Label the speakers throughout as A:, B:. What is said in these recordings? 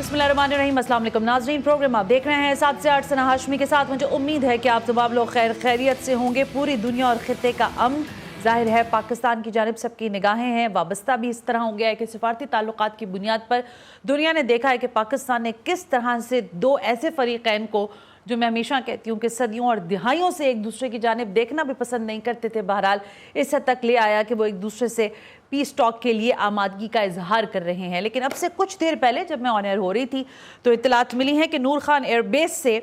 A: बिस्मिल्लाहिर्रहमानिर्रहीम। अस्सलाम वालेकुम नाज़रीन, प्रोग्राम आप देख रहे हैं 7 से 8 सना हाशमी के साथ। मुझे उम्मीद है कि आप तमाम लोग खैरियत से होंगे। पूरी दुनिया और खित्ते का अमन ज़ाहिर है पाकिस्तान की जानिब सबकी निगाहें हैं। वाबस्ता भी इस तरह हो गया है कि सिफारती ताल्लुकात की बुनियाद पर दुनिया ने देखा है कि पाकिस्तान ने किस तरह से दो ऐसे फरीक़ैन को, जो मैं हमेशा कहती हूँ कि सदियों और दिहाइयों से एक दूसरे की जानिब देखना भी पसंद नहीं करते थे, बहरहाल इस हद तक ले आया कि वो एक दूसरे से पीस टॉक के लिए आमादगी का इजहार कर रहे हैं। लेकिन अब से कुछ देर पहले जब मैं ऑन एयर हो रही थी तो इत्तलात मिली हैं कि नूर खान एयरबेस से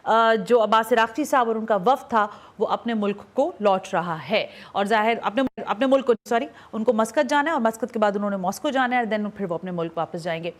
A: जो अब्बास इराक़ची साहब और उनका वफ़द था वो अपने मुल्क को लौट रहा है। और ज़ाहिर अपने मुल्क को उनको मस्कत जाना है और मस्कत के बाद उन्होंने मॉस्को जाना है और देन फिर वो अपने मुल्क वापस जाएंगे।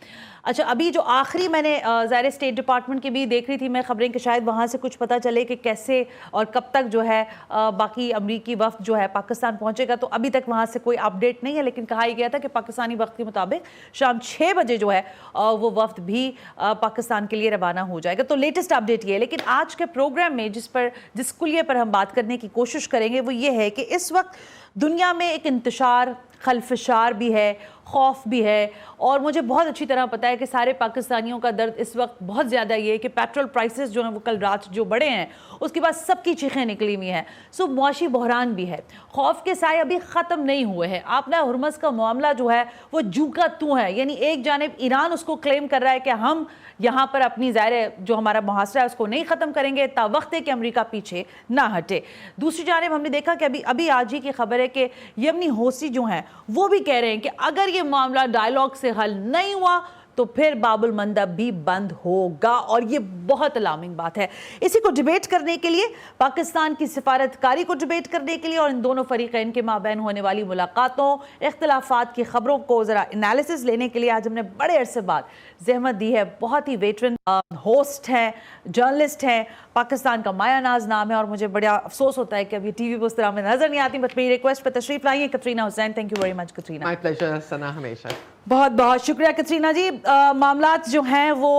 A: अच्छा, अभी जो आखिरी मैंने ज़ाहिर स्टेट डिपार्टमेंट की भी देख रही थी मैं खबरें कि शायद वहाँ से कुछ पता चले कि कैसे और कब तक जो है बाकी अमरीकी वफ़द जो है पाकिस्तान पहुँचेगा। तो अभी तक वहाँ से कोई अपडेट नहीं है, लेकिन कहा गया था कि पाकिस्तानी वक्त के मुताबिक शाम 6 बजे जो है वो वफ़द भी पाकिस्तान के लिए रवाना हो जाएगा। तो लेटेस्ट अपडेट ये है। लेकिन आज के प्रोग्राम में जिस कुलिये पर हम बात करने की कोशिश करेंगे वो ये है कि इस वक्त दुनिया में एक इंतशार, खलफशार भी है, खौफ भी है, और मुझे बहुत अच्छी तरह पता है कि सारे पाकिस्तानियों का दर्द इस वक्त बहुत ज़्यादा ये है कि पेट्रोल प्राइसेस जो हैं वो कल रात जो बढ़े हैं उसके बाद सबकी चीखें निकली हुई हैं। सो मुआशी बहरान भी है, खौफ के साए अभी ख़त्म नहीं हुए हैं। आपने हुर्मस का मामला जो है वो जू का तू है, यानी एक जानिब ईरान उसको क्लेम कर रहा है कि हम यहाँ पर अपनी ज़ाहिर जो हमारा मुहासरा है उसको नहीं ख़त्म करेंगे ता वक्त है कि अमेरिका पीछे ना हटे। दूसरी जानिब हमने देखा कि अभी आज ही की खबर है कि यमनी हौसी जो हैं वो भी कह रहे हैं कि अगर ये मामला डायलॉग से हल नहीं हुआ तो फिर बाबुल मंदब भी बंद होगा, और ये बहुत अलार्मिंग बात है। इसी को डिबेट करने के लिए, पाकिस्तान की सिफारतकारी को डिबेट करने के लिए और इन दोनों फरीक़ैन के माबैन होने वाली मुलाकातों, इख्तिलाफात की खबरों को ज़रा एनालिसिस लेने के लिए आज हमने बड़े अरसे बाद ज़हमत दी है। बहुत ही वेटरन होस्ट हैं, जर्नलिस्ट हैं, पाकिस्तान का माया नाज नाम है, और मुझे बड़ा अफसोस होता है कि अभी टीवी पर उस तरह में नजर नहीं आती, बट मेरी रिक्वेस्ट पर तशरीफ लाई है Katrina Hussain. Thank you very much Katrina.
B: My pleasure Sana, हमेशा
A: बहुत बहुत शुक्रिया कतरीना जी। मामलात जो हैं वो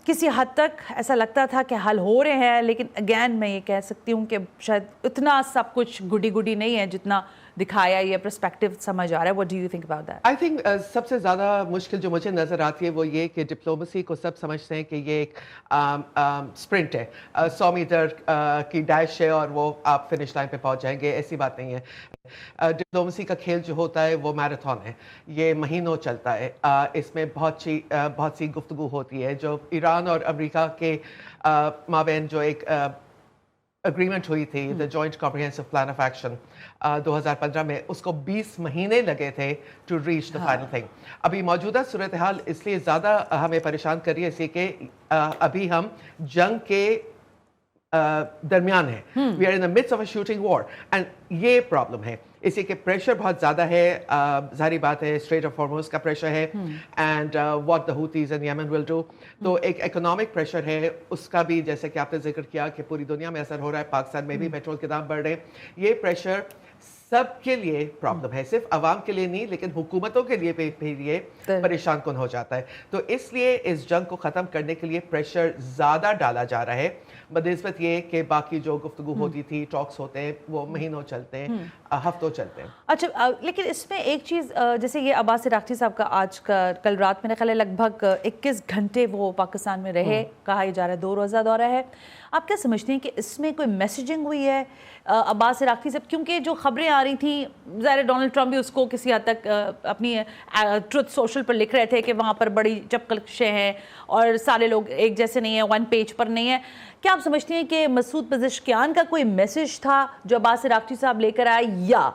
A: किसी हद तक ऐसा लगता था कि हल हो रहे हैं, लेकिन अगेन मैं ये कह सकती हूँ कि शायद इतना सब कुछ गुडी गुडी नहीं है जितना दिखाया, ये पर्सपेक्टिव समझ आ रहा है। What do you think about that?
B: I think सबसे ज़्यादा मुश्किल जो मुझे नज़र आती है वो ये कि डिप्लोमेसी को सब समझते हैं कि ये एक स्प्रिंट है, 100 मीटर की डैश है और वो आप फिनिश लाइन पे पहुंच जाएंगे, ऐसी बात नहीं है। डिप्लोमेसी का खेल जो होता है वो मैराथन है, ये महीनों चलता है। इसमें बहुत सी गुफ्तगू होती है। जो ईरान और अमेरिका के माबैन जो एक एग्रीमेंट हुई थी, the Joint Comprehensive Plan of Action 2015 में, उसको 20 महीने लगे थे to reach the final thing. अभी मौजूदा सूरत हाल इसलिए ज़्यादा हमें परेशान कर रही है इसलिए कि अभी हम जंग के दरमियान है। We are in the midst of a shooting war and ये प्रॉब्लम है, इसी के प्रेशर बहुत ज़्यादा है। जाहिर बात है स्ट्रेट ऑफ हॉर्मुज़ का प्रेशर है and what the Houthis in Yemen will do. तो एक इकोनॉमिक प्रेशर है, उसका भी जैसे कि आपने जिक्र किया कि पूरी दुनिया में असर हो रहा है, पाकिस्तान में भी पेट्रोल के दाम बढ़ रहे हैं। ये प्रेशर सबके लिए प्रॉब्लम है, सिर्फ आवाम के लिए नहीं लेकिन हुकूमतों के लिए भी ये परेशान कौन हो जाता है। तो इसलिए इस जंग को ख़त्म करने के लिए प्रेशर ज़्यादा डाला जा रहा है बनिस्बत ये कि बाकी जो गुफ्तगू होती थी, टॉक्स होते हैं, वो महीनों चलते हैं, हफ्तों चलते हैं।
A: अच्छा, लेकिन इसमें एक चीज़, जैसे ये अब्बास इराक़ची साहब का कल रात मेरे ख्याल है लगभग 21 घंटे वो पाकिस्तान में रहे, कहा जा रहा है 2 रोज़ा दौरा है। आप क्या समझते हैं कि इसमें कोई मैसेजिंग हुई है अब्बास इराक़ची साहब? क्योंकि जो खबरें आ रही थी, ज़ाहिर डोनाल्ड ट्रंप भी उसको किसी हद तक अपनी ट्रुथ सोशल पर लिख रहे थे कि वहाँ पर बड़ी चपकलशें हैं और सारे लोग एक जैसे नहीं है, वन पेज पर नहीं है। क्या आप समझते हैं कि मसूद पज़ेश्कियान का कोई मैसेज था जो अब्बास इराक़ची साहब लेकर आए, या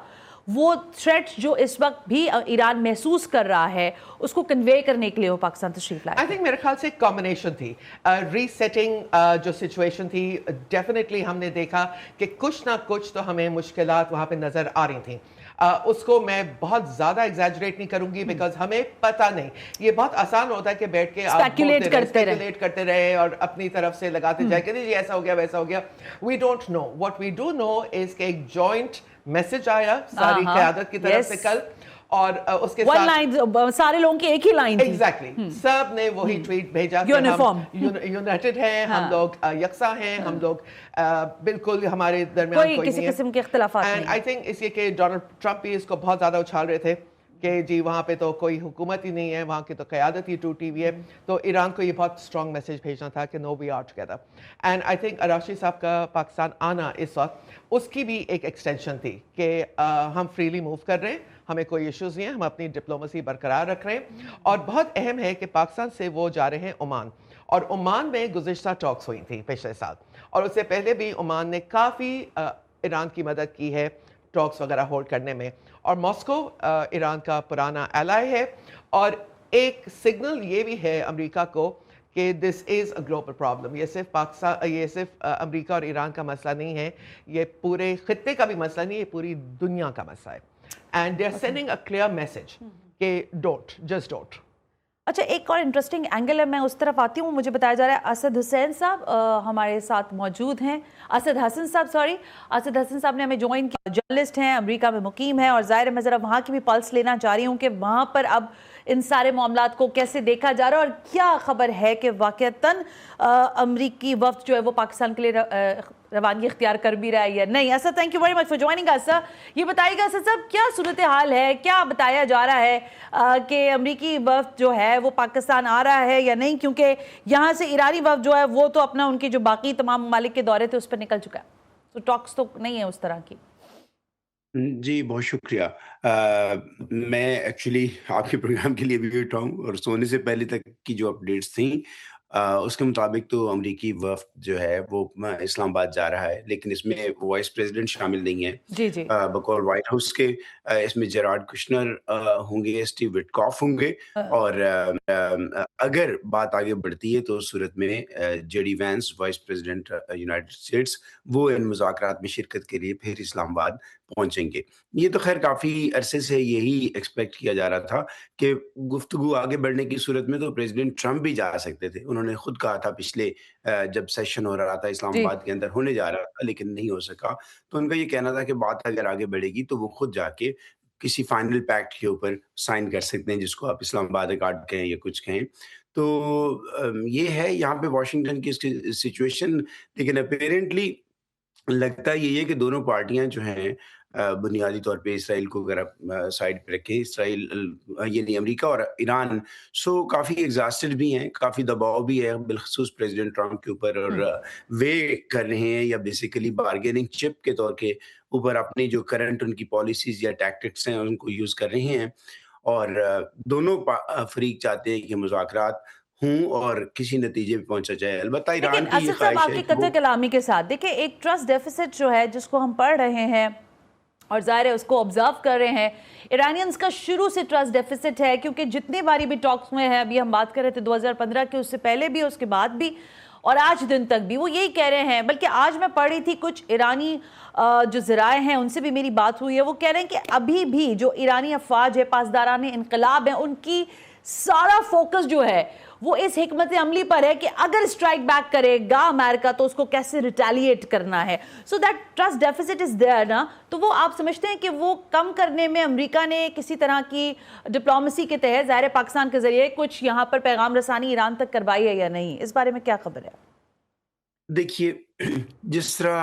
A: वो थ्रेट जो इस वक्त भी ईरान महसूस कर रहा है उसको कन्वे करने के लिए वो पाकिस्तान तशरीफ लाए?
B: आई थिंक मेरे ख्याल से एक कॉम्बिनेशन थी, रीसेटिंग जो सिचुएशन थी। डेफिनेटली हमने देखा कि कुछ ना कुछ तो हमें मुश्किलात वहाँ पे नज़र आ रही थी। उसको मैं बहुत ज़्यादा एग्जैजरेट नहीं करूंगी बिकॉज हमें पता नहीं। ये बहुत आसान होता है कि बैठ के
A: स्पेकुलेट
B: करते रहे और अपनी तरफ से लगाते जाए कि जी ऐसा हो गया वैसा हो गया। We don't know, what we do know is कि एक जॉइंट मैसेज आया सारी क़यादत की तरफ से कल, और उसके साथ
A: लाइन, सारे लोगों की एक ही लाइन थी।
B: एग्जैक्टली सब ने वही ट्वीट भेजा, यूनाइटेड हैं, हम लोग यकसा हैं, हम लोग बिल्कुल हमारे दरमियान कोई
A: किसी किस्म के इख्तिलाफात नहीं।
B: एंड आई थिंक इसलिए कि डोनाल्ड ट्रंप भी इसको बहुत ज्यादा उछाल रहे थे कि जी वहाँ पे तो कोई हुकूमत ही नहीं है, वहाँ की तो क़यादत ही टूटी हुई है। तो ईरान को ये बहुत स्ट्रॉन्ग मैसेज भेजना था कि no we are together. And I think अराशी साहब का पाकिस्तान आना इस वक़्त उसकी भी एक एक्सटेंशन थी कि हम फ्रीली मूव कर रहे हैं, हमें कोई इश्यूज़ नहीं है, हम अपनी डिप्लोमेसी बरकरार रख रहे हैं। और बहुत अहम है कि पाकिस्तान से वो जा रहे हैं ओमान, और ओमान में गुज़िश्ता टॉक्स हुई थी पिछले साल, और उससे पहले भी ओमान ने काफ़ी ईरान की मदद की है टॉक्स वगैरह होल्ड करने में। और मॉस्को ईरान का पुराना एलाय है, और एक सिग्नल ये भी है अमेरिका को कि this is a global problem. ये सिर्फ अमेरिका और ईरान का मसला नहीं है, ये पूरे खित्ते का भी मसला नहीं, ये पूरी दुनिया का मसला है। And they are sending a clear message कि जस्ट डोंट।
A: अच्छा, एक और इंटरेस्टिंग एंगल है, मैं उस तरफ आती हूँ। मुझे बताया जा रहा है असद हुसैन साहब हमारे साथ मौजूद हैं। असद हसन साहब ने हमें ज्वाइन किया। जर्नलिस्ट हैं, अमेरिका में मुकीम है, और ज़ाहिर है मैं ज़रा वहाँ की भी पल्स लेना चाह रही हूँ कि वहाँ पर अब इन सारे मामलात को कैसे देखा जा रहा है, और क्या खबर है कि वाक़तन अमरीकी वफ्द जो है वो पाकिस्तान के लिए रवानगी इख्तियार कर भी रहा है या नहीं। Asad, thank you very much for joining us. ये बताइएगा असद साहब, क्या सूरत हाल है, क्या बताया जा रहा है कि अमरीकी वफ्द जो है वो पाकिस्तान आ रहा है या नहीं, क्योंकि यहाँ से ईरानी वफ्द जो है वो तो अपना उनकी जो बाकी तमाम ममालिक के दौरे थे उस पर निकल चुका है, तो टॉक्स तो नहीं है उस तरह की।
C: जी, बहुत शुक्रिया। मैं एक्चुअली आपके प्रोग्राम के लिए भी वेट रहा हूँ और सोने से पहले तक की जो अपडेट्स थी उसके मुताबिक तो अमरीकी वफ़्द जो है वो इस्लामाबाद जा रहा है, लेकिन इसमें वाइस प्रेज़िडेंट शामिल नहीं है।
A: जी जी।
C: बकौल व्हाइट हाउस के इसमें जेरार्ड कुशनर होंगे, स्टीव विटकॉफ होंगे, और अगर बात आगे बढ़ती है तो उस सूरत में JD Vance vice president United states वो इन मुज़ाकरात में शिरकत के लिए फिर इस्लामाबाद पहुँचेंगे। ये तो ख़ैर काफ़ी अरसे से यही एक्सपेक्ट किया जा रहा था कि गुफ्तगू आगे बढ़ने की सूरत में तो प्रेज़िडेंट ट्रंप भी जा सकते थे। उन्होंने खुद कहा था पिछले जब सेशन हो रहा था
A: जी।
C: इस्लामाबाद के अंदर होने जा रहा था, लेकिन नहीं हो सका। तो उनका ये कहना था कि बात अगर आगे बढ़ेगी तो वो खुद जाके किसी फाइनल पैक्ट के ऊपर साइन कर सकते हैं, जिसको आप इस्लामाबाद अकॉर्ड कहें या कुछ कहें। तो ये है यहाँ पे वाशिंगटन की सिचुएशन, लेकिन अपैरेंटली लगता यही है कि दोनों पार्टियां जो हैं बुनियादी तौर पे इसराइल को अगर आप साइड पे रखें, इसराइल यानी अमेरिका और ईरान काफ़ी एग्जॉस्टेड भी हैं, काफ़ी दबाव भी है बिलखसूस प्रेसिडेंट ट्रंप के ऊपर, और वे कर रहे हैं या बेसिकली बार्गेनिंग चिप के तौर के ऊपर अपनी जो करंट उनकी पॉलिसीज या टैक्टिक्स हैं उनको यूज़ कर रहे हैं। और दोनों फरीक चाहते हैं कि मुज़ाकरात हों और किसी नतीजे पे पहुंचा जाए। अलबत्ता
A: लेकिन
C: ईरान की ये
A: असद साहब,
C: ख्वाहिश है
A: आपकी
C: कि
A: कत्ल
C: वो
A: कलामी के साथ देखिए, एक ट्रस्ट डेफिसिट जो है जिसको हम पढ़ रहे हैं और ज़ाहिर है उसको ऑब्जर्व कर रहे हैं, ईरानियंस का शुरू से ट्रस्ट डेफिसिट है, क्योंकि जितनी बारी भी टॉक्स में है, अभी हम बात कर रहे थे 2015 के, उससे पहले भी, उसके बाद भी, और आज दिन तक भी वो यही कह रहे हैं। बल्कि आज मैं पढ़ रही थी कुछ ईरानी जो ज़राए हैं उनसे भी मेरी बात हुई है, वो कह रहे हैं कि अभी भी जो ईरानी अफवाज है, पासदारान इनकलाब है, उनकी सारा फोकस जो है वो इस हिकमत अमली पर है कि अगर स्ट्राइक बैक करेगा अमेरिका तो उसको कैसे रिटेलिएट करना है। So that trust deficit is there ना। तो वो आप समझते हैं कि वो कम करने में अमेरिका ने किसी तरह की डिप्लोमेसी के तहत ज़ाहिर पाकिस्तान के जरिए कुछ यहाँ पर पैगाम रसानी ईरान तक करवाई है या नहीं? इस बारे में क्या खबर है?
C: देखिए, जिस तरह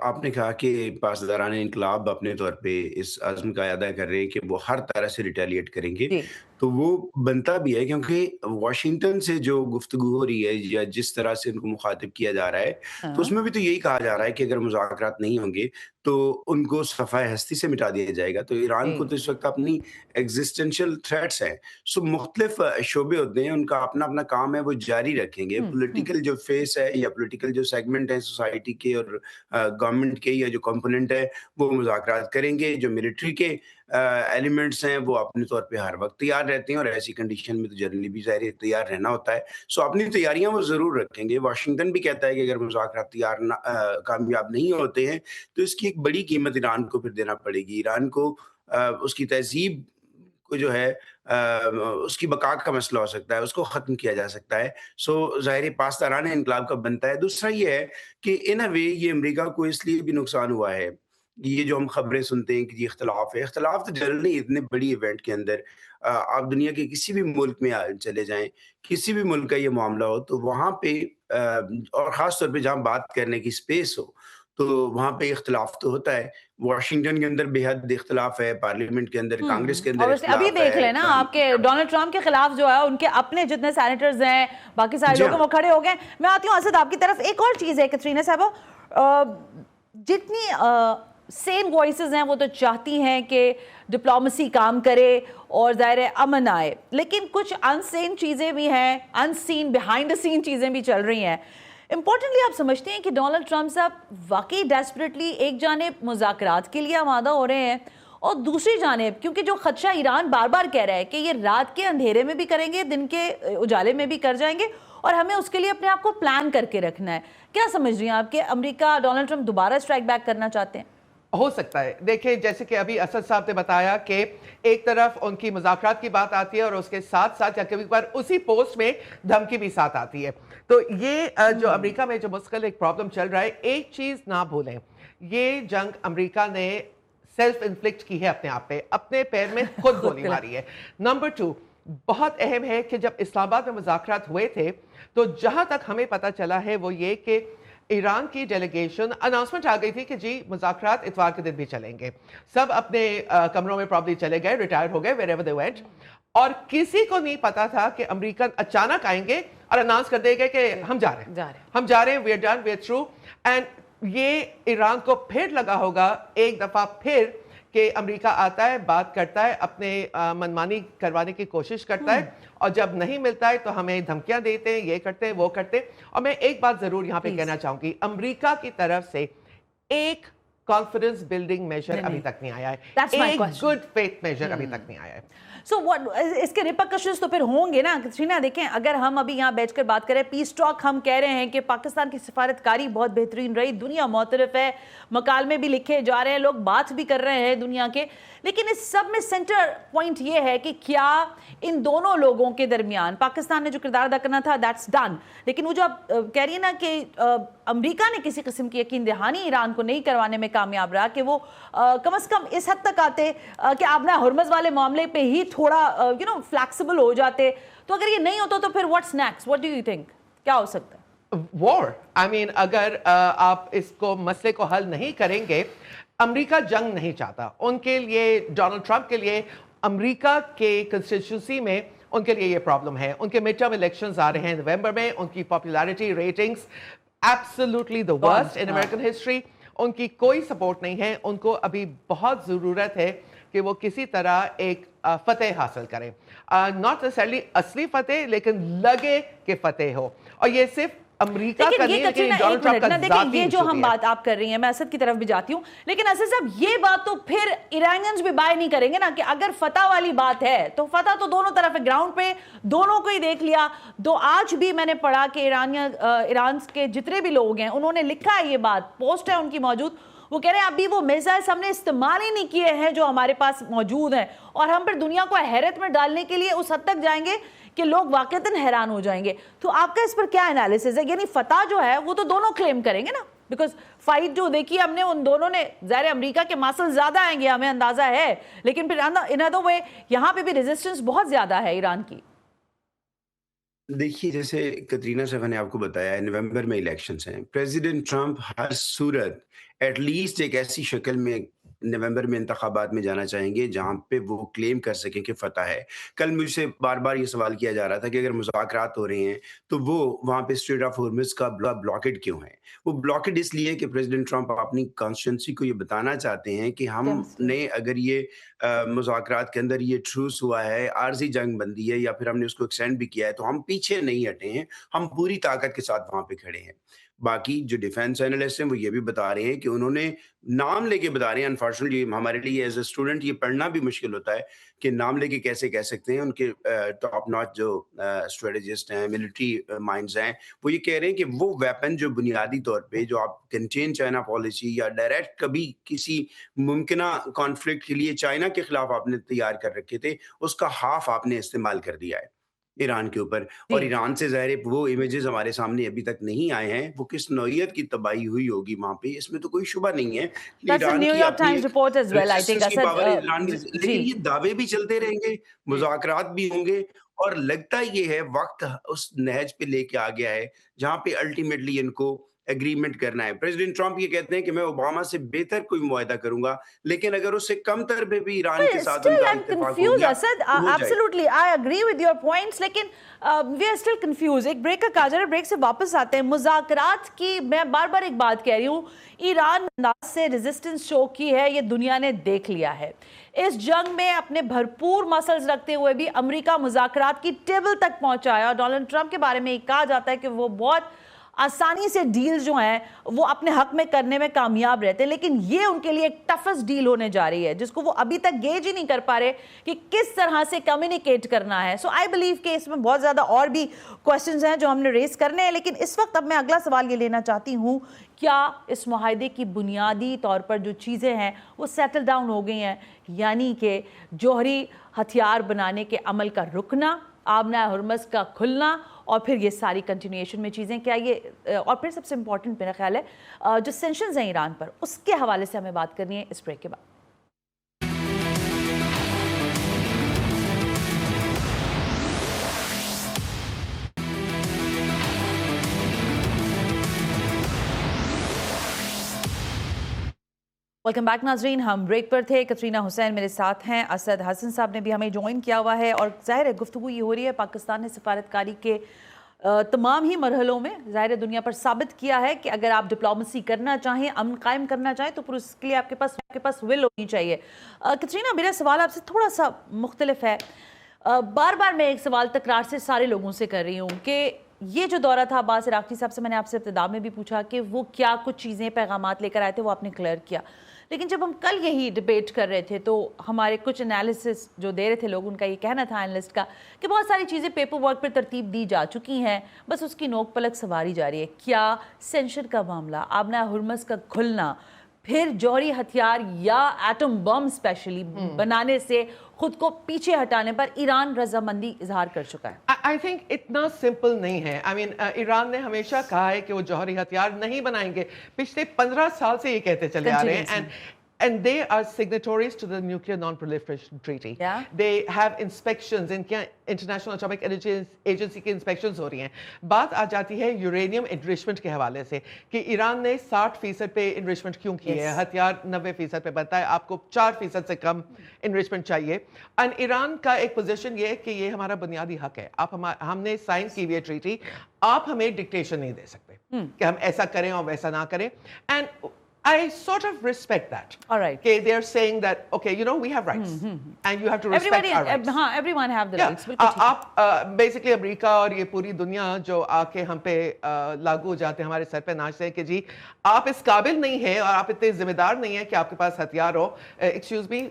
C: आपने कहा कि पासदारान इनकलाब अपने तौर पे इस अज़्म का अदा कर रहे हैं कि वो हर तरह से रिटेलिएट करेंगे,
A: जी।
C: तो वो बनता भी है, क्योंकि वाशिंगटन से जो गुफ्तगू हो रही है या जिस तरह से उनको मुखातिब किया जा रहा है, तो
A: हाँ।
C: उसमें भी तो यही कहा जा रहा है कि अगर मुज़ाकरात नहीं होंगे तो उनको सफ़ाए हस्ती से मिटा दिया जाएगा। तो ईरान को
A: जी।
C: तो इस वक़्त अपनी एग्ज़िस्टेंशियल थ्रेट्स हैं। मुख्तलिफ शोबे होते हैं, उनका अपना-अपना काम है, वो जारी रखेंगे। पॉलिटिकल जो फेस है या पॉलिटिकल जो सेगमेंट है सोसाइटी के और गवर्नमेंट के या जो कंपोनेंट है, वो मुज़ाकरात करेंगे। जो मिलिट्री के एलिमेंट्स हैं, वो अपने तौर पे हर वक़्त तैयार रहते हैं, और ऐसी कंडीशन में तो जनरली भी ज़ाहिर है तैयार रहना होता है। अपनी तैयारियाँ वो ज़रूर रखेंगे। वाशिंगटन भी कहता है कि अगर मुज़ाकरात कामयाब नहीं होते हैं, तो इसकी एक बड़ी कीमत ईरान को फिर देना पड़ेगी। ईरान को उसकी तहज़ीब को जो है उसकी बका का मसला हो सकता है, उसको ख़त्म किया जा सकता है। ज़ाहिर है पासदारान इनकलाब का बनता है। दूसरा ये है कि इन अ वे ये अमेरिका को इसलिए भी नुकसान हुआ है। ये जो हम खबरें सुनते हैं कि ये इख्तिलाफ़ है, इख्तिलाफ़ तो जनरली इतने बड़ी इवेंट के अंदर आप दुनिया के किसी भी मुल्क में चले जाएँ, किसी भी मुल्क का ये मामला हो, तो वहाँ पे और ख़ास तौर पे जहाँ बात करने की स्पेस हो, तो वहाँ पे इख्तिलाफ़ तो होता है। वॉशिंगटन के अंदर बेहद इख्तिलाफ है, पार्लियामेंट के अंदर, कांग्रेस के अंदर
A: Obviously, अभी
C: इख्तिलाफ
A: देख
C: है।
A: लेना आपके डोनाल्ड ट्रम्प के खिलाफ जो है उनके अपने जितने सैनिटर्स हैं, बाकी सारे
C: जी
A: लोग
C: हाँ।
A: वो खड़े हो गए। मैं आती हूँ असद आपकी तरफ। एक और चीज है कैटरीना साहब, जितनी सेम वॉइसेस हैं वो तो चाहती हैं कि डिप्लोमेसी काम करे और ज़ाहिर है अमन आए, लेकिन कुछ अनसेन चीज़ें भी हैं, अनसीन बिहाइंड द सीन चीज़ें भी चल रही हैं। इम्पोर्टेंटली आप समझते हैं कि डोनाल्ड ट्रम्प साहब वाकई डेस्परेटली एक जानिब मुज़ाकरात के लिए आमादा हो रहे हैं और दूसरी जानिब क्योंकि जो खदशा ईरान बार बार कह रहा है कि ये रात के अंधेरे में भी करेंगे, दिन के उजाले में भी कर जाएंगे और हमें उसके लिए अपने आप को प्लान करके रखना है। क्या समझ रही हैं आप कि अमेरिका डोनाल्ड ट्रम्प दोबारा स्ट्राइक बैक करना चाहते हैं?
B: हो सकता है। देखिए, जैसे कि अभी असद साहब ने बताया कि एक तरफ उनकी मुज़ाकरात की बात आती है और उसके साथ साथ या कभी बार उसी पोस्ट में धमकी भी साथ आती है। तो ये जो अमेरिका में जो मुश्किल एक प्रॉब्लम चल रहा है, एक चीज़ ना भूलें, ये जंग अमेरिका ने सेल्फ इन्फ्लिक्ट की है अपने आप पे, अपने पैर में खुद गोली मारी है। नंबर 2, बहुत अहम है कि जब इस्लामाबाद में मुज़ाकरात हुए थे तो जहां तक हमें पता चला है वो ये कि ईरान की डेलीगेशन, अनाउंसमेंट आ गई थी कि जी मुज़ाकरात इतवार के दिन भी चलेंगे, सब अपने कमरों में प्रॉब्ली चले गए, रिटायर हो गए, वेरेवर दे वेंट, और किसी को नहीं पता था कि अमेरिकन अचानक आएंगे और अनाउंस कर देंगे कि हम जा रहे हैं, हम जा रहे हैं, we are done, we are through. And ये ईरान को फिर लगा होगा एक दफ़ा फिर कि अमेरिका आता है, बात करता है, अपने मनमानी करवाने की कोशिश करता है और जब नहीं मिलता है तो हमें धमकियां देते हैं, ये करते हैं, वो करते हैं। और मैं एक बात जरूर यहाँ पे कहना चाहूंगी, अमेरिका की तरफ से एक कॉन्फिडेंस बिल्डिंग मेजर अभी तक नहीं आया है, एक गुड फेथ मेजर अभी तक नहीं आया है।
A: सो व्हाट इसके रिपरकशंस तो फिर होंगे ना कैटरीना। देखें, अगर हम अभी यहाँ बैठकर बात करें पीस टॉक, हम कह रहे हैं कि पाकिस्तान की सिफारतकारी बहुत बेहतरीन रही, दुनिया मोतरफ है, मकालमे भी लिखे जा रहे हैं, लोग बात भी कर रहे हैं दुनिया के, लेकिन इस सब में सेंटर पॉइंट ये है कि क्या इन दोनों लोगों के दरमियान पाकिस्तान ने जो किरदार अदा करना था दैट्स डन, लेकिन वो जो आप कह रही है ना कि अमेरिका ने किसी किस्म की यकीन दहानी ईरान को नहीं करवाने में कामयाब रहा कि वो कम से कम इस हद तक आते कि आप ना हुर्मज़ वाले मामले पे ही थोड़ा फ्लैक्सिबल हो जाते। तो अगर ये नहीं होता तो फिर what's next, what do you think, क्या हो सकता है?
B: वॉर, आई मीन अगर आप इसको मसले को हल नहीं करेंगे, अमेरिका जंग नहीं चाहता, उनके लिए, डोनाल्ड ट्रंप के लिए, अमेरिका के कंस्टिट्यूंसी में उनके लिए ये प्रॉब्लम है। उनके मिड टर्म इलेक्शंस आ रहे हैं नवंबर में, उनकी popularity ratings absolutely the worst in American history, उनकी कोई सपोर्ट नहीं है। उनको अभी बहुत ज़रूरत है कि वो किसी तरह एक फतेह हासिल करें, नॉट नेसेसरली असली फतेह, लेकिन लगे कि फतेह हो। और ये सिर्फ अमेरिका का नहीं, लेकिन डोनाल्ड ट्रंप का
A: देखिए ये जो हम बात आप कर रही हैं, मैं असद की तरफ भी जाती हूँ, लेकिन असद साहब ये बात तो फिर ईरानियंस भी बाय नहीं करेंगे ना कि अगर फतह वाली बात है तो फतह तो दोनों तरफ है, ग्राउंड पे दोनों को ही देख लिया। तो आज भी मैंने पढ़ा कि ईरान के जितने भी लोग हैं उन्होंने लिखा है, ये बात पोस्ट है उनकी मौजूद, वो कह रहे हैं अभी वो मिसाइल्स हमने इस्तेमाल ही नहीं किए हैं जो हमारे पास मौजूद हैं और हम फिर दुनिया को हैरत में डालने के लिए उस हद तक जाएंगे कि लोग वाकईतन हैरान हो जाएंगे। तो आपका इस पर क्या एनालिसिस है? यानी फतह जो है वो तो दोनों क्लेम करेंगे ना, बिकॉज फाइट जो देखी हमने उन दोनों ने, ज़ाहिर अमेरिका के मासल ज्यादा आएंगे हमें अंदाजा है, लेकिन फिर इन अदर वे यहाँ पे भी रेजिस्टेंस बहुत ज्यादा है ईरान की।
C: देखिए, जैसे कैटरीना साहब ने आपको बताया, नवंबर में इलेक्शंस हैं, प्रेसिडेंट ट्रंप हर सूरत एटलीस्ट एक ऐसी शक्ल में नवंबर में इंतखाबात में जाना चाहेंगे जहां पे वो क्लेम कर सकें कि फतह है। कल मुझसे बार बार ये सवाल किया जा रहा था कि अगर मुज़ाकरात हो रहे हैं तो वो वहां पे स्ट्रेट ऑफ हॉर्मुज़ का ब्लॉकेड क्यों है? वो ब्लॉकेड इसलिए कि प्रेसिडेंट ट्रंप अपनी कॉन्स्टिट्यूंसी को ये बताना चाहते हैं कि हमने अगर ये मुज़ाकरात के अंदर ये ट्रूस हुआ है, आर्जी जंग बंदी है या फिर हमने उसको एक्सटेंड भी किया है, तो हम पीछे नहीं हटे हैं, हम पूरी ताकत के साथ वहां पे खड़े हैं। बाकी जो डिफेंस एनालिस्ट हैं वो ये भी बता रहे हैं कि उन्होंने नाम लेके बता रहे हैं, अनफॉर्चुनेटली हमारे लिए एज ए स्टूडेंट ये पढ़ना भी मुश्किल होता है कि नाम लेके कैसे कह सकते हैं। उनके टॉप नॉच जो स्ट्रेटेजिस्ट हैं, मिलिट्री माइंड्स हैं, वो ये कह रहे हैं कि वो वेपन जो बुनियादी तौर पे जो आप कंटेन चाइना पॉलिसी या डायरेक्ट कभी किसी मुमकिना कॉन्फ्लिक्ट के लिए चाइना के खिलाफ आपने तैयार कर रखे थे, उसका हाफ आपने इस्तेमाल कर दिया है ईरान के ऊपर। और ईरान से ज़ाहिर वो इमेजेस हमारे सामने अभी तक नहीं आए हैं, वो किस नौइयत की तबाही हुई होगी वहां पे, इसमें तो कोई शुबा नहीं है।
A: New York times report as well, I think
C: लेकिन ये दावे भी चलते रहेंगे, मुज़ाकरात भी होंगे, और लगता ये है वक्त उस नहज पे लेके आ गया है जहां पे अल्टीमेटली इनको एग्रीमेंट करना है। प्रेसिडेंट ट्रंप ये कहते हैं कि मैं ओबामा से बेहतर कोई मुआहदा करूंगा, लेकिन अगर उससे कम तर पे भी ईरान के साथ
A: Still,
C: उनका
A: I'm
C: इत्तेफाक हो
A: confused,
C: गया,
A: Asad.
C: तो हो जाएगा।
A: Absolutely, I agree with your points. लेकिन we are still confused. एक ब्रेक का काजर है, ब्रेक से वापस आते हैं। मुज़ाकरात की मैं बार बार एक बात कह रही हूँ, ईरान अंदाज से रेजिस्टेंस शो की है, ये दुनिया ने देख लिया है। इस जंग में अपने भरपूर मसल्स रखते हुए भी अमेरिका मुज़ाकरात की टेबल तक पहुंचा है और डोनाल्ड ट्रंप के बारे में कहा जाता है कि वो बहुत आसानी से डील जो हैं वो अपने हक में करने में कामयाब रहते हैं, लेकिन ये उनके लिए एक टफेस्ट डील होने जा रही है जिसको वो अभी तक गेज ही नहीं कर पा रहे कि किस तरह से कम्युनिकेट करना है। सो आई बिलीव कि इसमें बहुत ज़्यादा और भी क्वेश्चंस हैं जो हमने रेस करने हैं, लेकिन इस वक्त अब मैं अगला सवाल ये लेना चाहती हूँ, क्या इस मुआहदे की बुनियादी तौर पर जो चीज़ें हैं वो सेटल डाउन हो गई हैं, यानी कि जौहरी हथियार बनाने के अमल का रुकना, आबना हुर्मस का खुलना और फिर ये सारी कंटिन्यूएशन में चीज़ें, क्या ये और फिर सबसे इंपॉर्टेंट मेरा ख्याल है जो सेंक्शंस हैं ईरान पर, उसके हवाले से हमें बात करनी है इस ब्रेक के बाद। वेलकम बैक नाजरीन, हम ब्रेक पर थे। कतरीना हुसैन मेरे साथ हैं, असद हसन साहब ने भी हमें ज्वाइन किया हुआ है और ज़ाहिर है गुफ्तगू ये हो रही है, पाकिस्तान ने सफारतकारी के तमाम ही मरहलों में ज़ाहिर दुनिया पर साबित किया है कि अगर आप डिप्लोमेसी करना चाहें, अमन कायम करना चाहें, तो फिर उसके लिए आपके पास विल होनी चाहिए। कतरीना, मेरा सवाल आपसे थोड़ा सा मुख्तलिफ है। बार बार मैं एक सवाल तकरार से सारे लोगों से कर रही हूँ कि ये जो दौरा था अब्बास इराक़ची साहब से, मैंने आपसे इब्तिदा में भी पूछा कि वो क्या कुछ चीज़ें पैगामात लेकर आए थे, वो आपने क्लियर किया, लेकिन जब हम कल यही डिबेट कर रहे थे तो हमारे कुछ एनालिसिस जो दे रहे थे लोग, उनका ये कहना था एनालिस्ट का कि बहुत सारी चीज़ें पेपर वर्क पर तरतीब दी जा चुकी हैं, बस उसकी नोक पलक सवारी जा रही है। क्या सेंशन का मामला, आबना हुर्मस का खुलना, फिर जौहरी हथियार या एटम बम स्पेशली बनाने से खुद को पीछे हटाने पर ईरान रजामंदी इजहार कर चुका है?
B: आई थिंक इतना सिंपल नहीं है। आई मीन ईरान ने हमेशा कहा है कि वो जौहरी हथियार नहीं बनाएंगे, पिछले 15 साल से ये कहते चले आ रहे हैं। And they are signatories to the Nuclear Non-Proliferation Treaty.
A: Yeah.
B: They have inspections, इनके International Atomic Energy Agency की inspections हो रही हैं। बात आ जाती है यूरेनियम enrichment के हवाले से कि ईरान ने 60% पे enrichment क्यों की है, हथियार 90% पे बनता है, आपको 4% से कम enrichment चाहिए। और ईरान का एक पोजीशन ये है कि ये हमारा बुनियादी हक है, हमने साइन की हुई है ट्रीटी, आप हमें डिक्टेशन नहीं दे सकते कि हम ऐसा करें और वैसा ना करें। And I sort of respect that.
A: All right.
B: Okay, they're saying that, okay, you know, we have rights, and you have to respect our rights.
A: Everyone have the
B: Yeah.
A: rights. बिल्कुल ठीक है।
B: आप basically अमेरिका और ये पूरी दुनिया जो आके हम पे लागू हो जाते हैं, हमारे सर पे नाचते हैं कि जी आप इस काबिल नहीं है और आप इतने जिम्मेदार नहीं है कि आपके पास हथियार हो। Excuse me,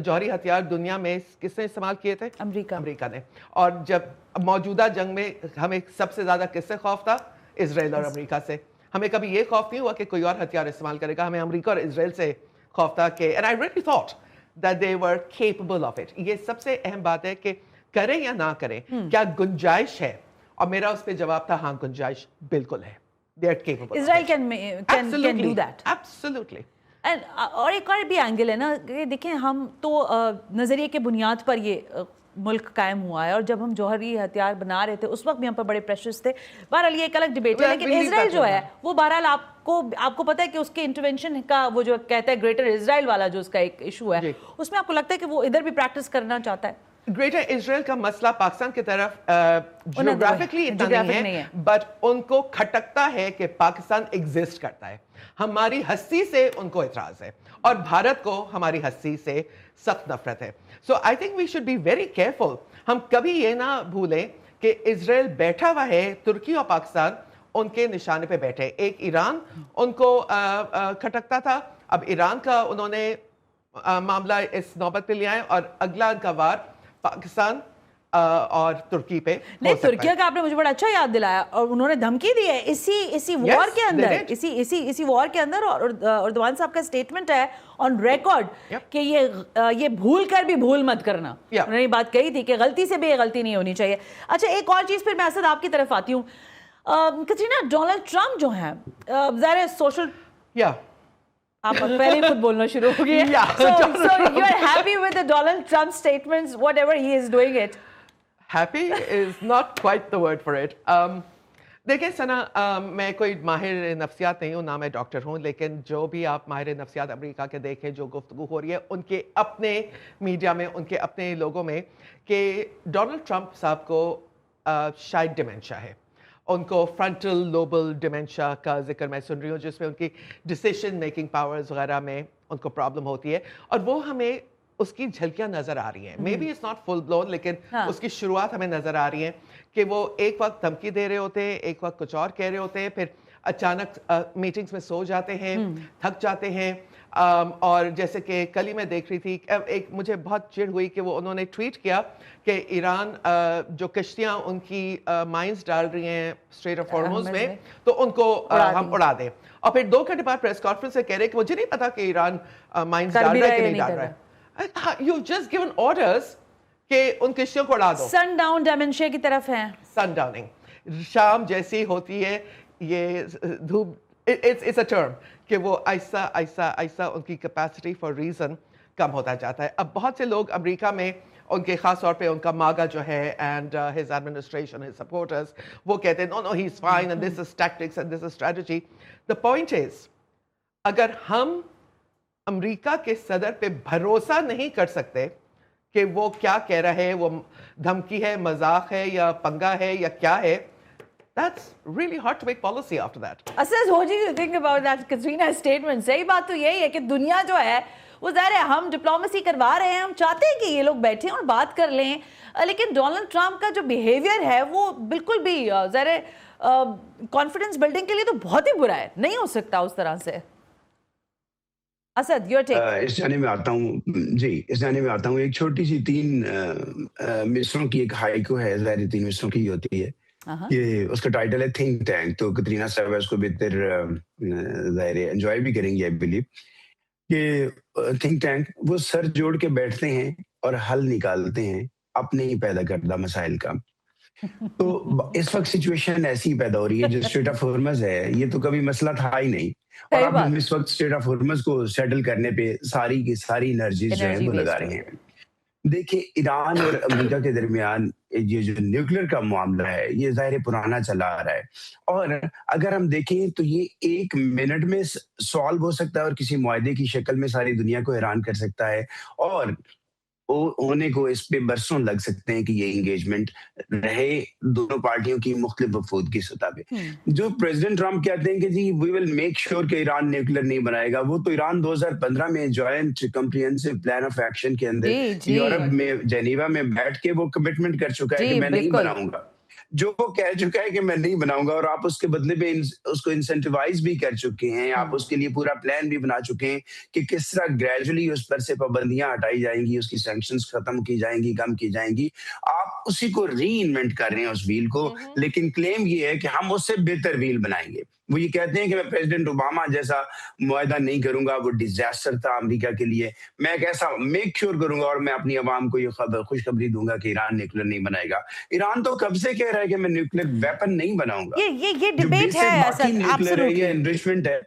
B: जौहरी हथियार दुनिया में किसने इस्तेमाल किए थे? अमेरिका ने। और जब मौजूदा जंग में हमें सबसे ज्यादा किससे खौफ था? इजराइल और अमेरिका से। हमें कभी ये खौफ नहीं हुआ कि कोई और हथियार इस्तेमाल करेगा, हमें अमेरिका और इजराइल से खौफ था कि and I really thought that they were capable of it. ये सबसे अहम बात है कि करें या ना करें, क्या गुंजाइश है? और मेरा उस पर जवाब था हाँ, गुंजाइश बिल्कुल है। They are capable.
A: Israel can do that.
B: Absolutely.
A: और एक और भी एंगल है ना, देखें हम तो नज़रिए के बुनियाद पर ये मुल्क कायम हुआ है और जब हम जौहरी हथियार बना रहे थे उस वक्त भी हम पर बड़े प्रेशर्स थे। बहरहाल ये एक अलग डिबेट है, लेकिन इजराइल जो है वो बहरहाल आपको पता है कि उसके इंटरवेंशन का वो जो कहता है ग्रेटर इजराइल वाला जो उसका एक इशू है, उसमें आपको लगता है कि वो इधर भी प्रैक्टिस करना चाहता है?
B: ग्रेटर इजराइल का मसला पाकिस्तान की तरफ जियोग्राफिकली इतना नहीं है, बट उनको खटकता है कि पाकिस्तान एग्जिस्ट करता है। हमारी हस्ती से उनको इतराज है और भारत को हमारी हस्ती से सख्त नफरत है। So I think we should be very careful. हम कभी ये ना भूलें कि इजराइल बैठा हुआ है, तुर्की और पाकिस्तान उनके निशाने पे बैठे। एक ईरान उनको खटकता था, अब ईरान का उन्होंने मामला इस नौबत पे लिया है और अगला उनका वार पाकिस्तान और तुर्की पे।
A: नहीं, तुर्की का आपने मुझे बड़ा अच्छा याद दिलाया और उन्होंने धमकी दी है इसी वॉर के अंदर, इसी वॉर के अंदर। और उर्दवान साहब का स्टेटमेंट है ऑन रिकॉर्ड कि ये भूल कर भी भूल मत करना। उन्होंने बात कही थी कि गलती से भी ये गलती नहीं होनी चाहिए। अच्छा, एक और चीज फिर मैं असद आपकी तरफ आती हूँ। कतरीना, डोनाल्ड ट्रंप जो है ज़ाहिर सोशल आप पहले ही खुद बोलना शुरू हो गए। So you are happy with the Donald Trump statements, whatever he is doing it?
B: Happy is not quite the word for it. देखिए सना, मैं कोई माहिर नफ्सियात नहीं हूँ, ना मैं डॉक्टर हूँ, लेकिन जो भी आप माहिर नफ्सियात अमेरिका के देखें, जो गुफ्तगू हो रही है उनके अपने मीडिया में, उनके अपने लोगों में, कि डोनाल्ड ट्रंप साहब को शायद डिमेंशिया है। उनको फ्रंटल लोबल डिमेंशिया का जिक्र मैं सुन रही हूँ, जिसमें उनकी डिसीजन मेकिंग पावर्स वगैरह में उनको प्रॉब्लम होती है, और वो हमें उसकी झलकियां नजर आ रही हैं। May be it's not full blown, लेकिन उसकी शुरुआत हमें नजर आ रही है कि वो एक वक्त धमकी दे रहे होते हैं, एक वक्त कुछ और कह रहे होते हैं, फिर अचानक मीटिंग्स में सो जाते हैं, थक जाते हैं। और जैसे कि कल ही मैं देख रही थी, एक मुझे बहुत चिढ़ हुई कि वो उन्होंने ट्वीट किया कि ईरान जो कश्तियां उनकी माइंस डाल रही हैं स्ट्रेट ऑफ हॉर्मुज़ में, तो उनको हम उड़ा दें। और फिर 2 घंटे बाद प्रेस कॉन्फ्रेंस में कह रहे हैं कि मुझे नहीं पता कि ईरान माइंस डाल रहा है कि नहीं डाल रहा है। You've just given orders कि उन कश्तियों को उड़ा दो।
A: सनडाउन डिमेंशिया की तरफ है।
B: सनडाउनिंग शाम जैसी होती है, ये धूप, it's a term कि वो ऐसा ऐसा ऐसा उनकी कैपेसिटी फॉर रीजन कम होता जाता है। अब बहुत से लोग अमेरिका में, उनके खास तौर पे उनका मागा जो है and his administration, his supporters, वो कहते हैं no no he is fine and this is tactics and this is strategy. The point is, अगर हम अमेरिका के सदर पे भरोसा नहीं कर सकते कि वो क्या कह रहा है, वो धमकी है, मजाक है, या पंगा है, या क्या है, that's really hard to make policy after that.
A: Asad, what do you think about that Katrina statement? सही बात तो यही है कि दुनिया जो है वो ज़ाहिर है हम डिप्लोमेसी करवा रहे हैं, हम चाहते हैं कि ये लोग बैठें और बात कर लें, लेकिन डोनाल्ड ट्रंप का जो बिहेवियर है वो बिल्कुल भी ज़ाहिर है कॉन्फिडेंस बिल्डिंग के लिए तो बहुत ही बुरा है, नहीं हो सकता उस तरह से। Asad, your take.
C: इस जाने में आता हूँ जी, इस जाने में आता हूँ। एक छोटी सी 3 मिसरों की एक हाइकू है, ज़ाहिर 3 मिसरों की होती है। ये उसका टाइटल है थिंक टैंक, तो कतरीना साहब इसको बेहतर ज़ाहिर एंजॉय भी करेंगे आई बिलीव। कि थिंक टैंक वो सर जोड़ के बैठते हैं और हल निकालते हैं अपने ही पैदा करदा मसाइल का। तो इस वक्त सिचुएशन ऐसी ही पैदा हो रही है, जो स्ट्रेट ऑफ हॉर्मज़ है, ये तो कभी मसला था ही नहीं, और अब इस वक्त स्ट्रेट ऑफ हॉर्मज़ को सेटल करने पे सारी की सारी एनर्जीज जो है वो लगा रहे हैं। देखिए, ईरान और अमेरिका के दरमियान ये जो न्यूक्लियर का मामला है, ये ज़ाहिर पुराना चला आ रहा है, और अगर हम देखें तो ये 1 मिनट में सॉल्व हो सकता है और किसी मुआहदे की शक्ल में सारी दुनिया को हैरान कर सकता है, और होने को इस पे बरसों लग सकते हैं कि ये एंगेजमेंट रहे दोनों पार्टियों की मुख्तलिफ वफूद की सतह पे। जो प्रेसिडेंट ट्रंप कहते हैं कि जी वी विल मेक श्योर कि ईरान न्यूक्लियर नहीं बनाएगा, वो तो ईरान 2015 में joint comprehensive plan of action के अंदर यूरोप में जेनीवा में बैठ के वो कमिटमेंट कर चुका है कि मैं नहीं बनाऊंगा। जो वो कह चुका है कि मैं नहीं बनाऊंगा, और आप उसके बदले में उसको इंसेंटिवाइज भी कर चुके हैं, आप उसके लिए पूरा प्लान भी बना चुके हैं कि किस तरह ग्रेजुअली उस पर से पाबंदियां हटाई जाएंगी, उसकी सैंक्शंस खत्म की जाएंगी, कम की जाएंगी। आप उसी को री इन्वेंट कर रहे हैं उस व्हील को, लेकिन क्लेम ये है कि हम उससे बेहतर व्हील बनाएंगे। वो ये कहते हैं कि मैं प्रेसिडेंट ओबामा जैसा मुआहदा नहीं करूंगा, वो डिजास्टर था अमेरिका के लिए, मैं एक ऐसा मेक श्योर करूंगा और मैं अपनी आवाम को ये खुशखबरी दूंगा कि ईरान न्यूक्लियर नहीं बनाएगा। ईरान तो कब से कह रहा है कि मैं न्यूक्लियर वेपन नहीं बनाऊंगा।
A: ये डिबेट है,
C: न्यूक्लियर है, ये एनरिचमेंट है,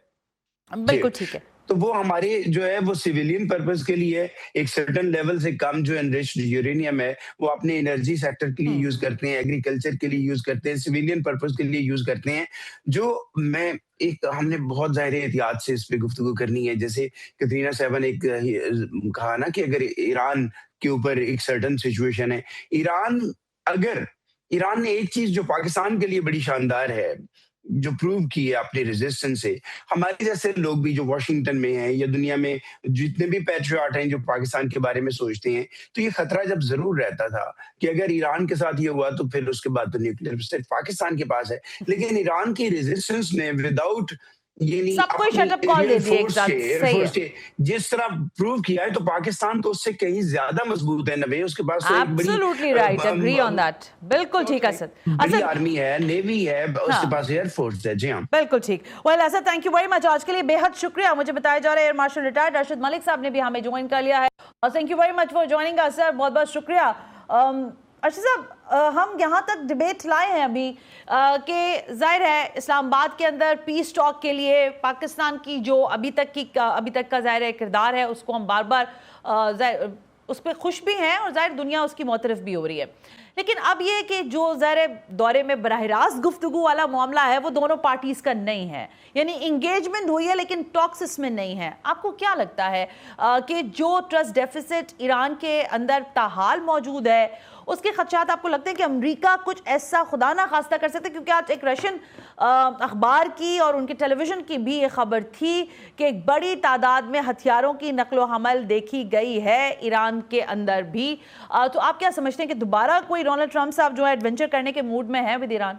A: बिल्कुल ठीक है।
C: तो वो हमारे जो है वो सिविलियन पर्पस के लिए एक सर्टेन लेवल से कम जो एनरिच्ड यूरेनियम है वो अपने एनर्जी सेक्टर के लिए यूज करते हैं, एग्रीकल्चर के लिए यूज करते हैं, सिविलियन पर्पस के लिए यूज करते हैं। जो मैं एक हमने बहुत ज़ाहिर एहतियात से इस पे गुफ्तगू करनी है। जैसे कतरीना साहब ने एक कहा ना कि अगर ईरान के ऊपर एक सर्टेन सिचुएशन है, ईरान ने एक चीज जो पाकिस्तान के लिए बड़ी शानदार है, जो प्रूव की है अपने रेजिस्टेंस से, हमारे जैसे लोग भी जो वॉशिंगटन में हैं या दुनिया में जितने भी पैट्रियट हैं जो पाकिस्तान के बारे में सोचते हैं, तो ये खतरा जब जरूर रहता था कि अगर ईरान के साथ ये हुआ तो फिर उसके बाद तो न्यूक्लियर सिर्फ पाकिस्तान के पास है। लेकिन ईरान की रेजिस्टेंस ने विदाउट
A: सबको शटअप कॉल दे दिए,
C: सही जिस तरह प्रूव किया है, तो पाकिस्तान तो उससे कहीं ज्यादा मजबूत है। नवे उसके पास तो
A: absolutely right, agree on that, बिल्कुल ठीक है सर।
C: बड़ी आर्मी है, नेवी है, उसके पास एयर फोर्स है। जी हाँ,
A: बिल्कुल ठीक। Well Asad, thank you very much, आज के लिए बेहद शुक्रिया। मुझे बताया जा रहा है air marshal retired Arshad Malik साहब ने भी हमें ज्वाइन कर लिया है, और thank you very much for joining us sir, बहुत बहुत शुक्रिया। अर्शद साहब, हम यहाँ तक डिबेट लाए हैं अभी कि जाहिर है इस्लामाबाद के अंदर पीस टॉक के लिए पाकिस्तान की जो अभी तक का जाहिर है किरदार है, उसको हम बार बार उस पर खुश भी हैं और जाहिर दुनिया उसकी मोतरफ भी हो रही है। لیکن اب یہ کہ جو زیر دورے میں براہ راست گفتگو والا معاملہ ہے وہ دونوں پارٹیز کا نہیں ہے, یعنی انگیجمنٹ ہوئی ہے لیکن ٹاکس اس میں نہیں ہے. آپ کو کیا لگتا ہے کہ جو ٹرسٹ ڈیفیسٹ ایران کے اندر تاحال موجود ہے اس کے خدشات آپ کو لگتے ہیں کہ امریکہ کچھ ایسا خدا نہ خواستہ کر سکتے؟ کیونکہ آج ایک رشین اخبار کی اور ان کے ٹیلی ویژن کی بھی یہ خبر تھی کہ ایک بڑی تعداد میں ہتھیاروں کی نقل و حمل دیکھی گئی ہے ایران کے اندر بھی. تو آپ کیا سمجھتے ہیں کہ دوبارہ کوئی ڈونلڈ ٹرمپ صاحب جو ہے ایڈونچر کرنے کے موڈ میں ہے ود ایران؟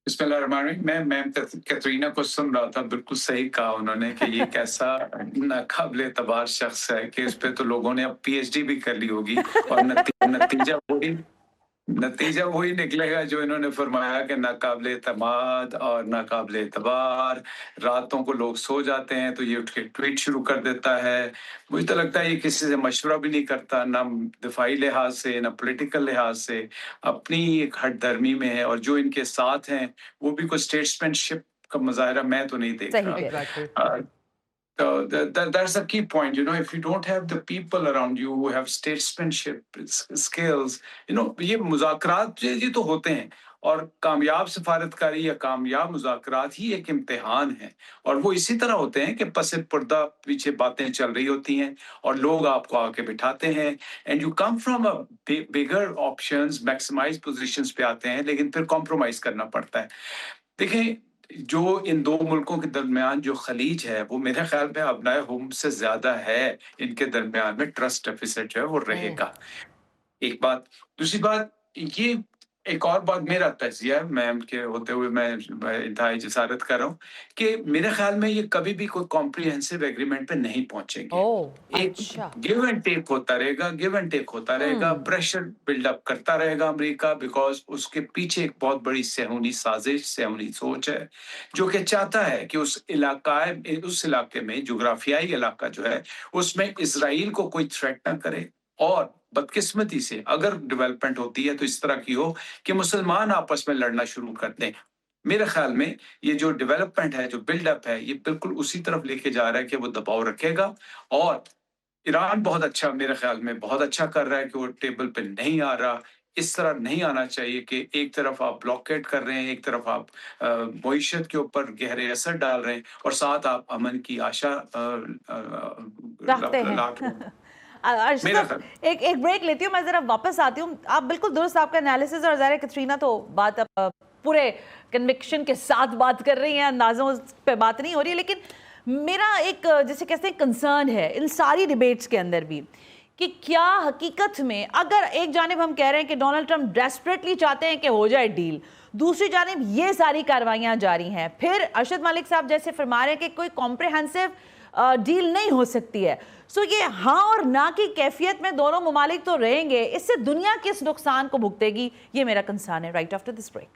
D: بسم اللہ الرحمن الرحیم. میں میم کیٹرینا کو سن رہا تھا, بالکل صحیح کہا انہوں نے کہ یہ کیسا ناقابل اعتبار شخص ہے کہ اس پہ تو لوگوں نے اب پی ایچ ڈی بھی کر لی ہوگی, اور نتیجہ وہی نکلے گا جو انہوں نے فرمایا کہ ناقابل اعتماد اور ناقابل اعتبار. راتوں کو لوگ سو جاتے ہیں تو یہ اٹھ کے ٹویٹ شروع کر دیتا ہے. مجھے تو لگتا ہے یہ کسی سے مشورہ بھی نہیں کرتا, نہ دفاعی لحاظ سے نہ پولیٹیکل لحاظ سے, اپنی ایک ہٹ درمی میں ہے. اور جو ان کے ساتھ ہیں وہ بھی کوئی اسٹیٹسمین شپ کا مظاہرہ میں تو نہیں دیکھ رہا. So that's the key point, if you don't have the people around you who have statesmanship skills, یہ مذاکرات یہ تو ہوتے ہیں, اور کامیاب سفارتکاری یا کامیاب مذاکرات ہی ایک امتحان ہے, اور وہ اسی طرح ہوتے ہیں کہ پس پردہ پیچھے باتیں چل رہی ہوتی ہیں اور لوگ آپ کو آ کے بٹھاتے ہیں, and you come from a bigger options, maximize positions پہ آتے ہیں, لیکن پھر compromise کرنا پڑتا ہے. دیکھیں جو ان دو ملکوں کے درمیان جو خلیج ہے وہ میرے خیال میں ابنائے ہوم سے زیادہ ہے, ان کے درمیان میں ٹرسٹ ڈیفیسٹ جو ہے وہ رہے گا. ایک بات. دوسری بات, یہ ایک اور بات میرا تجزیہ ہے میم کے ہوتے ہوئے میں انتہائی جسارت کر رہا ہوں کہ میرے خیال میں یہ کبھی بھی کوئی کمپریہنسو ایگریمنٹ پہ نہیں پہنچیں گے. ایک گیو اینڈ ٹیک ہوتا رہے گا, پریشر بلڈ اپ کرتا رہے گا امریکہ, بیکاز اس کے پیچھے ایک بہت بڑی صہیونی سازش, صہیونی سوچ ہے جو کہ چاہتا ہے کہ اس علاقے میں جغرافیائی علاقہ جو ہے اس میں اسرائیل کو کوئی تھریٹ نہ کرے, اور بدقسمتی سے اگر ڈیولپمنٹ ہوتی ہے تو اس طرح کی ہو کہ مسلمان آپس میں لڑنا شروع کر دیں. میرے خیال میں یہ جو ڈیولپمنٹ ہے, جو بلڈ اپ ہے, یہ بالکل اسی طرف لے کے جا رہا ہے کہ وہ دباؤ رکھے گا. اور ایران بہت اچھا, میرے خیال میں بہت اچھا کر رہا ہے کہ وہ ٹیبل پہ نہیں آ رہا. اس طرح نہیں آنا چاہیے کہ ایک طرف آپ بلاکیٹ کر رہے ہیں, ایک طرف آپ معیشت کے اوپر گہرے اثر ڈال رہے ہیں, اور ساتھ آپ امن کی آشا
A: رکھتے ہیں. ایک بریک لیتی ہوں, میں ذرا واپس آتی ہوں. آپ بالکل درست آپ کا انالیسز, اور ظاہر کیٹرینا تو بات پورے کنوکشن کے ساتھ بات کر رہی ہیں, اندازوں پہ بات نہیں ہو رہی ہے. لیکن میرا ایک جیسے کہتے ہیں کنسرن ہے ان ساری ڈیبیٹس کے اندر بھی کہ کیا حقیقت میں اگر ایک جانب ہم کہہ رہے ہیں کہ ڈونلڈ ٹرمپ ڈیسپریٹلی چاہتے ہیں کہ ہو جائے ڈیل, دوسری جانب یہ ساری کاروائیاں جاری ہیں, پھر ارشد ملک صاحب جیسے فرما رہے ہیں کہ کوئی کمپریہنسو ڈیل نہیں ہو سکتی ہے. سو یہ ہاں اور نہ کی کیفیت میں دونوں ممالک تو رہیں گے, اس سے دنیا کس نقصان کو بھگتے گی, یہ میرا کنسرن ہے. Right after this break.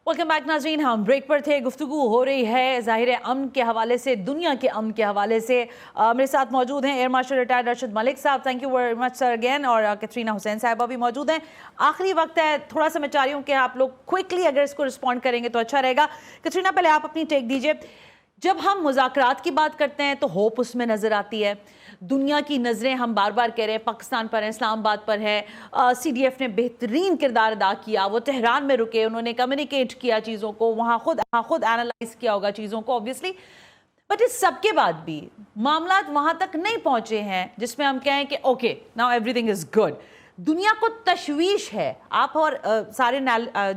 A: Welcome back ناظرین, ہم بریک پر تھے, گفتگو ہو رہی ہے ظاہر امن کے حوالے سے, دنیا کے امن کے حوالے سے. میرے ساتھ موجود ہیں air marshal retired Arshad Malik صاحب, thank you very much sir again, اور کیٹرینا حسین صاحبہ بھی موجود ہیں. آخری وقت ہے, تھوڑا سا میں چاہ رہی ہوں کہ آپ لوگ کوئکلی اگر اس کو رسپونڈ کریں گے تو اچھا رہے گا. کیٹرینا پہلے آپ اپنی ٹیک دیجئے. جب ہم مذاکرات کی بات کرتے ہیں تو ہوپ اس میں نظر آتی ہے, دنیا کی نظریں ہم بار بار کہہ رہے ہیں پاکستان پر ہیں, اسلام آباد پر ہے. سی ڈی ایف نے بہترین کردار ادا کیا, وہ تہران میں رکے, انہوں نے کمیونیکیٹ کیا چیزوں کو, وہاں خود اینالائز کیا ہوگا چیزوں کو obviously. بٹ اس سب کے بعد بھی معاملات وہاں تک نہیں پہنچے ہیں جس میں ہم کہیں کہ okay now every thing is good. دنیا کو تشویش ہے, آپ اور سارے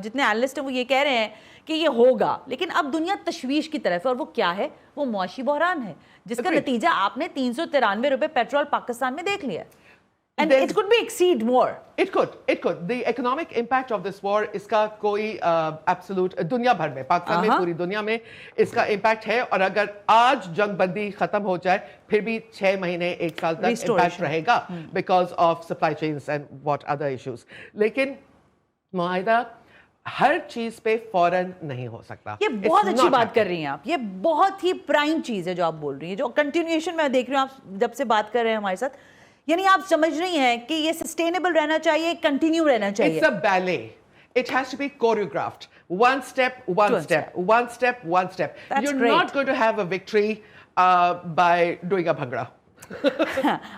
A: جتنے اینالسٹ ہیں وہ یہ کہہ رہے ہیں کہ یہ ہوگا, لیکن اب دنیا تشویش کی طرف ہے, اور وہ کیا ہے, وہ معاشی بحران ہے جس کا نتیجہ آپ نے 393 روپے پیٹرول پاکستان میں دیکھ لیا. And it could be exceed more.
B: It could. The economic impact of this war, اس کا کوئی absolute دنیا بھر میں, پاکستان میں, پوری دنیا میں اس کا impact ہے, اور اگر آج جنگ بندی ختم ہو جائے پھر بھی 6 مہینے 1 سال تک impact رہے گا because of supply chains and what other issues. لیکن معاہدہ ہر چیز پہ فوراً نہیں ہو سکتا.
A: یہ بہت اچھی بات کر رہی ہیں آپ, یہ بہت ہی پرائم چیز ہے جو آپ بول رہی ہیں, جو کنٹینیوشن میں دیکھ رہی ہوں آپ جب سے بات کر رہے ہیں ہمارے ساتھ, یعنی آپ سمجھ رہی ہیں کہ یہ سسٹینیبل رہنا چاہیے, کنٹینیو رہنا چاہیے.
B: It's a ballet. It has to be choreographed. One step, one step, one step, one step.
A: That's
B: You're
A: great.
B: not going to have a victory by doing a bhangra.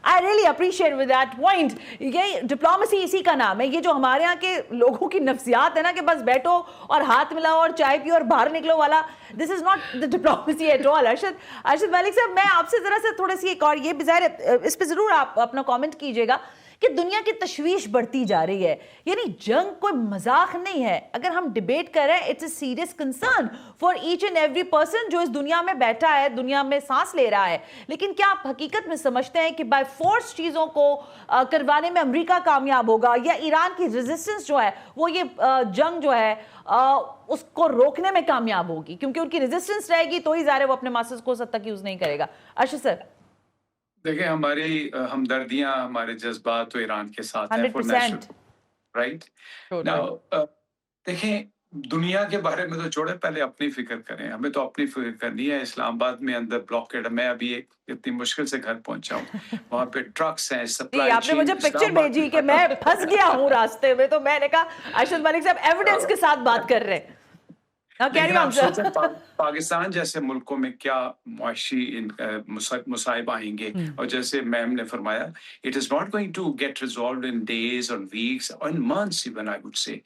A: I really appreciate with that point. یہ diplomacy اسی کا نام ہے. یہ جو ہمارے یہاں کے لوگوں کی نفسیات ہے نا کہ بس بیٹھو اور ہاتھ ملاؤ اور چائے پیو اور باہر نکلو والا, this is not the diplomacy at all. Arshad Malik صاحب, میں آپ سے ذرا سے تھوڑی سی ایک اور, یہ بظاہر اس پہ ضرور آپ اپنا کامنٹ کیجیے گا کہ دنیا کی تشویش بڑھتی جا رہی ہے. یعنی جنگ کوئی مذاق نہیں ہے. اگر ہم ڈیبیٹ کر رہے ہیں, it's a serious concern for each and every person جو اس دنیا میں بیٹھا ہے, دنیا میں سانس لے رہا ہے. لیکن کیا آپ حقیقت میں سمجھتے ہیں کہ بائی فورس چیزوں کو کروانے میں امریکہ کامیاب ہوگا, یا ایران کی ریزسٹنس جو ہے وہ یہ جنگ جو ہے اس کو روکنے میں کامیاب ہوگی؟ کیونکہ ان کی ریزسٹنس رہے گی تو ہی ظاہر ہے وہ اپنے ماسٹرز کو اس حد تک یوز نہیں کرے گا. ارشد سر,
D: دیکھیں ہماری ہمدردیاں, ہمارے جذبات تو ایران کے ساتھ ہیں
A: 100%.
D: رائٹ. دیکھیں دنیا کے بارے میں تو چھوڑیں, پہلے اپنی فکر کریں. ہمیں تو اپنی فکر کرنی ہے. اسلام آباد میں اندر بلاکیڈ ہے. میں ابھی اتنی مشکل سے گھر پہنچا ہوں, وہاں پہ ٹرکس ہیں, سپلائی
A: آپ نے مجھے پکچر بھیجی کہ میں پھنس گیا ہوں راستے میں, تو میں نے کہا ارشد ملک صاحب ایویڈنس کے ساتھ بات کر رہے ہیں.
D: پاکستان جیسے ملکوں میں کیا معاشی مصائب آئیں گے, اور جیسے میم نے فرمایا it is not going to get resolved in days or weeks or in months even, I would say.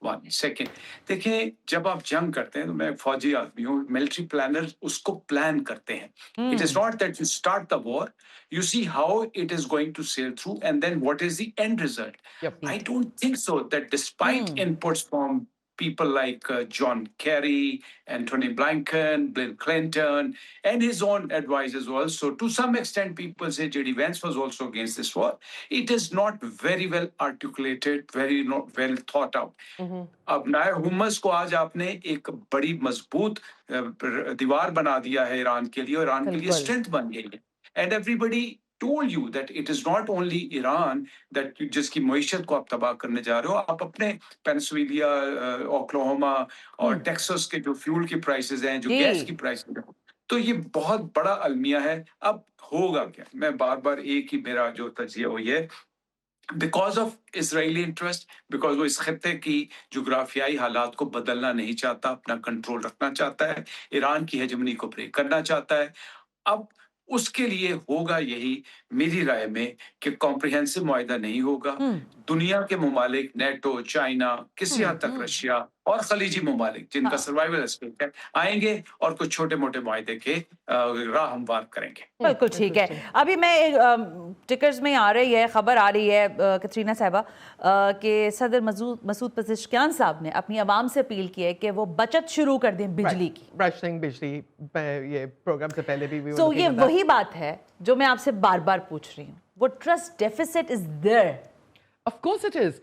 D: One second, دیکھیں جب آپ جنگ کرتے ہیں, تو میں ایک فوجی آدمی ہوں, ملٹری پلانر اس کو پلان کرتے ہیں. It is not that you start the war, you see how it is going to sail through and then what is the end result. I don't think so that despite inputs from people like John Kerry, Anthony Blinken, Bill Clinton, and his own advisors also. To some extent, people say J.D. Vance was also against this war. It is not very well articulated, very not well thought out. اب نئے Homs کو آج آپ نے ایک بڑی مضبوط دیوار بنا دیا ہے ایران کے لیے, اور ایران کے لیے اسٹرینتھ بن گئی ہے. And everybody told you that it is not only Iran that جس کی معیشت کو آپ تباہ کرنے جا رہے ہو. آپ اپنے پینسلوینیا, اوکلاہوما اور ٹیکساس کے جو فیول کی پرائسز ہیں, جو گیس کی پرائسز ہیں, تو یہ بہت بڑا المیہ ہے. اب ہوگا کیا؟ میں بار بار ایک ہی میرا جو تجزیہ ہوئی ہے, because of Israeli interest, because وہ اس خطے کی جغرافیائی حالات کو بدلنا نہیں چاہتا, اپنا کنٹرول رکھنا چاہتا ہے, ایران کی ہیجمنی کو بریک کرنا چاہتا ہے. اب اس کے لیے ہوگا یہی میری رائے میں کہ کمپریہنسو معاہدہ نہیں ہوگا. دنیا کے ممالک, نیٹو, چائنا, کسی حد تک رشیا اور خلیجی ممالک جن کا سروائیول اسپیکٹ ہے, آئیں گے اور کچھ چھوٹے موٹے معاہدے کے راہ ہموار کریں گے.
A: بالکل ٹھیک ہے. ابھی میں ٹکرز میں آ رہی ہے, خبر آ رہی ہے کترینہ صاحبہ کہ صدر مسعود پزشکیان صاحب نے اپنی عوام سے اپیل کی ہے کہ وہ بچت شروع کر دیں بجلی کی.
B: بجلی یہ پروگرام سے پہلے بھی
A: تو یہ وہی بات ہے جو میں آپ سے بار بار پوچھ رہی ہوں. وہ trust deficits is there.
B: Of course it is.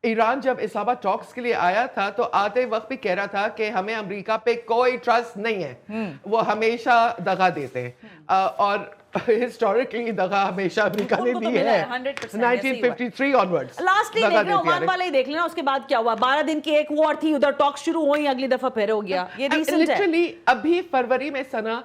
B: Iran جب اسلام آباد ٹاکس کے لیے آیا تھا تو آتے وقت بھی کہہ رہا تھا کہ ہمیں امریکہ پہ کوئی ٹرسٹ نہیں ہے, وہ ہمیشہ دغا دیتے ہیں, اور ہسٹوریکلی دغا ہمیشہ امریکہ نے دی ہے 1953 onwards.
A: لاسٹلی دیکھ لیں, عمان والا ہی دیکھ لینا, اس کے بعد کیا ہوا, 12 دن کی ایک وار تھی, ادھر ٹاک شروع ہوئی, اگلی دفعہ پھر ہو گیا. یہ ریسنٹ ہے.
B: لٹرلی ابھی فروری میں سنہ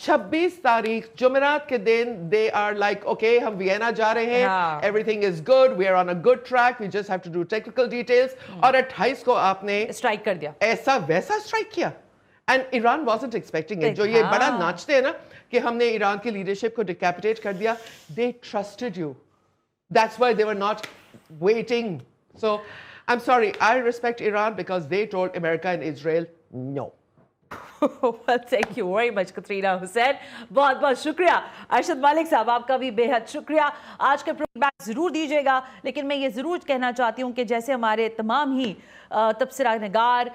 B: 26 تاریخ جمعرات کے دن they are like okay ہم وینا جا رہے ہیں, everything is good, we are on a good track, we just have to do technical details. اور 28 کو آپ نے
A: اسٹرائک کر دیا,
B: ایسا ویسا اسٹرائک کیا, and Iran wasn't expecting it. جو یہ بڑا ناچتے ہیں نا کہ ہم نے ایران کی لیڈرشپ کو ڈیکیپیٹیٹ کر دیا, they trusted you, that's why they were not waiting. So I'm sorry, I respect Iran because they told America and Israel no.
A: Well, thank you very much Katrina حسین, بہت بہت شکریہ. ارشد ملک صاحب آپ کا بھی بے حد شکریہ. آج کے پروگرام ضرور دیجیے گا, لیکن میں یہ ضرور کہنا چاہتی ہوں کہ جیسے ہمارے تمام ہی تبصرہ نگار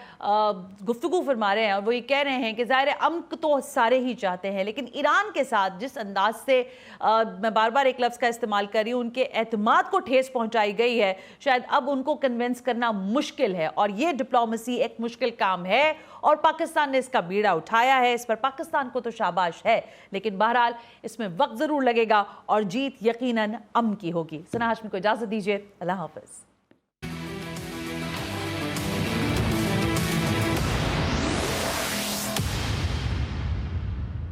A: گفتگو فرما رہے ہیں, اور وہ یہ کہہ رہے ہیں کہ ظاہر امن تو سارے ہی چاہتے ہیں, لیکن ایران کے ساتھ جس انداز سے میں بار بار ایک لفظ کا استعمال کر رہی ہوں, ان کے اعتماد کو ٹھیس پہنچائی گئی ہے, شاید اب ان کو کنونس کرنا مشکل ہے, اور یہ ڈپلومسی ایک مشکل کام ہے, اور پاکستان نے اس کا بیڑا اٹھایا ہے. اس پر پاکستان کو تو شاباش ہے, لیکن بہرحال اس میں وقت ضرور لگے گا, اور جیت یقیناً امن کی ہوگی. ثنا ہاشمی کو اجازت دیجیے, اللہ حافظ.